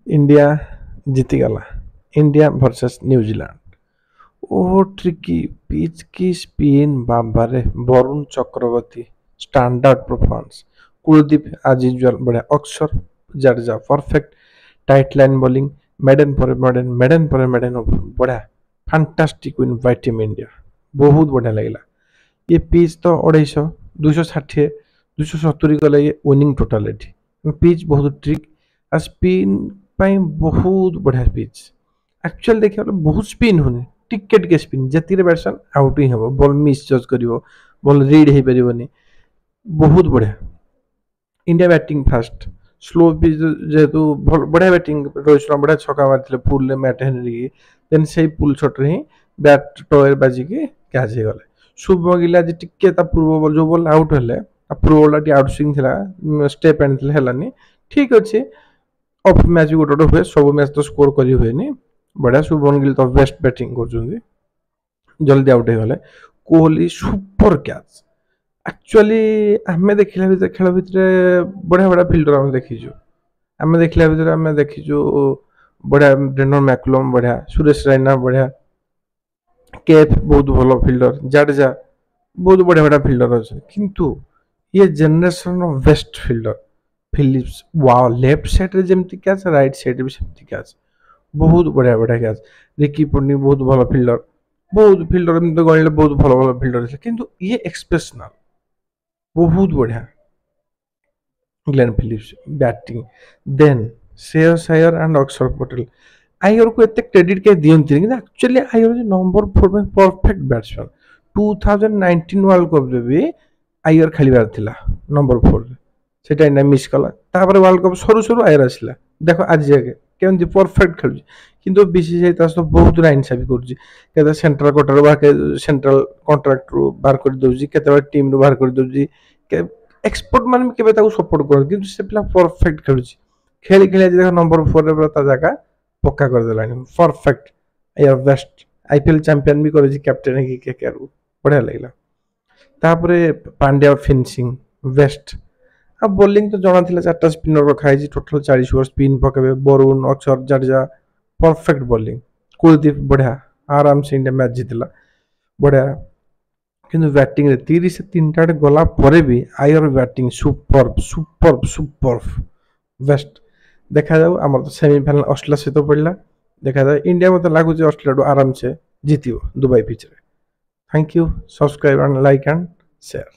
India जीतीगला। India versus New Zealand. ओ tricky pitch की स्पिन बाबारे Varun Chakravarthy standard performance. Kuldeep as usual बढ़िया। Axar Jadeja perfect. Tight line bowling. Maiden पर मेडन बढ़िया। Fantastic win by team India. बहुत बढ़िया लगला। ये पिच तो 250 260 270 गला ये विनिंग टोटालिटी। पिच बहुत ट्रिक आ स्पिन ପାଇଁ ବହୁତ ବଢ଼ିଆ ପିଚ୍। ଆକ୍ଚୁଆଲି ଦେଖିବାକୁ ଗଲେ ବହୁତ ସ୍ପିନ୍ ହଉନି। ଟିକେ ଟିକେ ସ୍ପିନ୍ ଯେତିକିରେ ବ୍ୟାଟ୍ସମ୍ୟାନ୍ ଆଉଟ୍ ହିଁ ହେବ। ବଲ୍ ମିସ୍ ଜଜ୍ କରିବ। ବଲ୍ ରିଡ୍ ହେଇପାରିବନି। ବହୁତ ବଢ଼ିଆ। India batting fast. Slow pitch जेहेतु बढ़िया बैटिंग रोहित शर्मा बढ़िया छक्का मारिଥିଲେ ପୁଲ୍ରେ ମ୍ୟାଟ୍ ହେନରୀ କି ଦେନ୍ ସେଇ ପୁଲ୍ ସଟ୍ରେ ହିଁ ବ୍ୟାଟ୍ ଟଏରେ ବାଜିକି କ୍ୟାଚ୍ ହେଇଗଲେ। ଶୁଭ ଗିଲ୍ ଆଜି ଟିକେ ତା ପୂର୍ବ ବଲ୍ ଯୋଉ ବଲ୍ ଆଉଟ୍ ହେଲେ ତା ପୂର୍ବ ବଲ୍ଟା ଟିକେ ଆଉଟ୍ ସୁଇଙ୍ଗ ଥିଲା ଷ୍ଟେପ୍ ଆଣିଥିଲେ ହେଲାନି। ଠିକ୍ ଅଛି ଅଫ୍ ମ୍ୟାଚ୍ ବି ଗୋଟେ ଗୋଟେ ହୁଏ ସବୁ ମ୍ୟାଚ୍ ତ ସ୍କୋର କରି ହୁଏନି। ବଢ଼ିଆ ଶୁଭମନ ଗିଲ୍ ତ ବେଷ୍ଟ ବ୍ୟାଟିଂ କରୁଛନ୍ତି। ଜଲ୍ଦି ଆଉଟ୍ ହେଇଗଲେ। Kohli super catch. ଆକ୍ଚୁଆଲି ଆମେ ଦେଖିଲା ଭିତରେ ଖେଳ ଭିତରେ ବଢ଼ିଆ ବଢ଼ିଆ ଫିଲ୍ଡର ଆମେ ଦେଖିଛୁ। ଆମେ ଦେଖିଲା ଭିତରେ ଆମେ ଦେଖିଛୁ ବଢ଼ିଆ ବ୍ରେନନ୍ ମ୍ୟାକୁଲମ୍ ବଢ଼ିଆ। ସୁରେଶ ରାଇନା ବଢ଼ିଆ। କେଏଫ୍ ବହୁତ ଭଲ ଫିଲ୍ଡର। ଜାଡେଜା ବହୁତ ବଢ଼ିଆ ବଢ଼ିଆ ଫିଲ୍ଡର ଅଛନ୍ତି। କିନ୍ତୁ ଇଏ ଜେନେରେସନର best fielder Phillips. Wow left ସାଇଡ୍ରେ ଯେମିତି କ୍ୟାଚ୍ ରାଇଟ୍ ସାଇଡ୍ରେ ବି ସେମିତି କ୍ୟାଚ୍। ବହୁତ ବଢ଼ିଆ ବଢ଼ିଆ କ୍ୟାଚ୍। ରିକି ପଣ୍ଡି ବହୁତ ଭଲ ଫିଲ୍ଡର। ବହୁତ ଫିଲ୍ଡର ଏମିତି ଗଣିଲେ ବହୁତ ଭଲ ଭଲ ଫିଲ୍ଡର ଥିଲେ କିନ୍ତୁ ଇଏ ଏକ୍ସପ୍ରେସନାଲ ବହୁତ ବଢ଼ିଆ। Glenn Phillips batting then Shreyas Iyer and ଅକ୍ଷର ପଟେଲ। ଆୟରକୁ ଏତେ କ୍ରେଡିଟ୍ କେହି ଦିଅନ୍ତିନି କିନ୍ତୁ ଆକ୍ଚୁଆଲି ଆୟର ହେଉଛି ନମ୍ବର 4 ପାଇଁ ପରଫେକ୍ଟ ବ୍ୟାଟ୍ସମ୍ୟାନ୍। 2019 ୱାର୍ଲଡ କପ୍ରେ ବି ଆୟର ଖେଳିବାର ଥିଲା ନମ୍ବର 4ରେ। ସେଇଟା ଇଣ୍ଡିଆ ମିସ୍ କଲା। ତାପରେ ୱାର୍ଲଡ କପ୍ ସରୁ ସରୁ ଆୟର ଆସିଲା। ଦେଖ ଆଜି ଯାକେ କେମିତି ପରଫେକ୍ଟ ଖେଳୁଛି। କିନ୍ତୁ ବିସିସିଆଇ ତା ସହିତ ବହୁତ ନାଇନସାଫି କରୁଛି। କେତେବେଳେ ସେଣ୍ଟ୍ରାଲ କୋଟାରୁ ସେଣ୍ଟ୍ରାଲ କଣ୍ଟ୍ରାକ୍ଟରୁ ବାହାର କରିଦେଉଛି। କେତେବେଳେ ଟିମ୍ରୁ ବାହାର କରିଦେଉଛି। ଏକ୍ସପର୍ଟ ମାନେ ବି କେବେ ତାକୁ ସପୋର୍ଟ କରନ୍ତି କିନ୍ତୁ ସେ ପିଲା ପରଫେକ୍ଟ ଖେଳୁଛି। ଖେଳି ଖେଳି ଆଜି ଦେଖ ନମ୍ବର 4ରେ ପୁରା ତା ଜାଗା ପକ୍କା କରିଦେଲାଣି। ପରଫେକ୍ଟ ଏୟାର ବେଷ୍ଟ। ଆଇପିଏଲ୍ ଚାମ୍ପିୟନ ବି କରିଛି କ୍ୟାପ୍ଟେନ୍ ହେଇକି କେକେଆରକୁ। ବଢ଼ିଆ ଲାଗିଲା। ତାପରେ ପାଣ୍ଡ୍ୟା ଫିନିସିଂ ବେଷ୍ଟ। ଆଉ ବୋଲିଂ ତ ଜଣା ଥିଲା 4ଟା ସ୍ପିନର ରଖା ହେଇଛି। ଟୋଟାଲ 40 ଓଭର ସ୍ପିନ୍ ପକେଇବେ। ବରୁଣ ଅକ୍ଷର ଜାଡେଜା ପରଫେକ୍ଟ ବୋଲିଂ। କୁଲଦୀପ ବଢ଼ିଆ ଆରାମସେ ଇଣ୍ଡିଆ ମ୍ୟାଚ୍ ଜିତିଲା। ବଢ଼ିଆ। କିନ୍ତୁ ବ୍ୟାଟିଂରେ 33ଟା ଆଡ଼େ ଗଲା ପରେ ବି ଆୟର ବ୍ୟାଟିଂ ସୁପର୍ବ ବେଷ୍ଟ। ଦେଖାଯାଉ ଆମର ତ ସେମିଫାଇନାଲ ଅଷ୍ଟ୍ରେଲିଆ ସହିତ ପଡ଼ିଲା। ଦେଖାଯାଉ ଇଣ୍ଡିଆ ମୋତେ ଲାଗୁଛି ଅଷ୍ଟ୍ରେଲିଆଠୁ ଆରାମସେ ଜିତିବ ଦୁବାଇ ପିଚ୍ରେ। Thank you. Subscribe and like and share.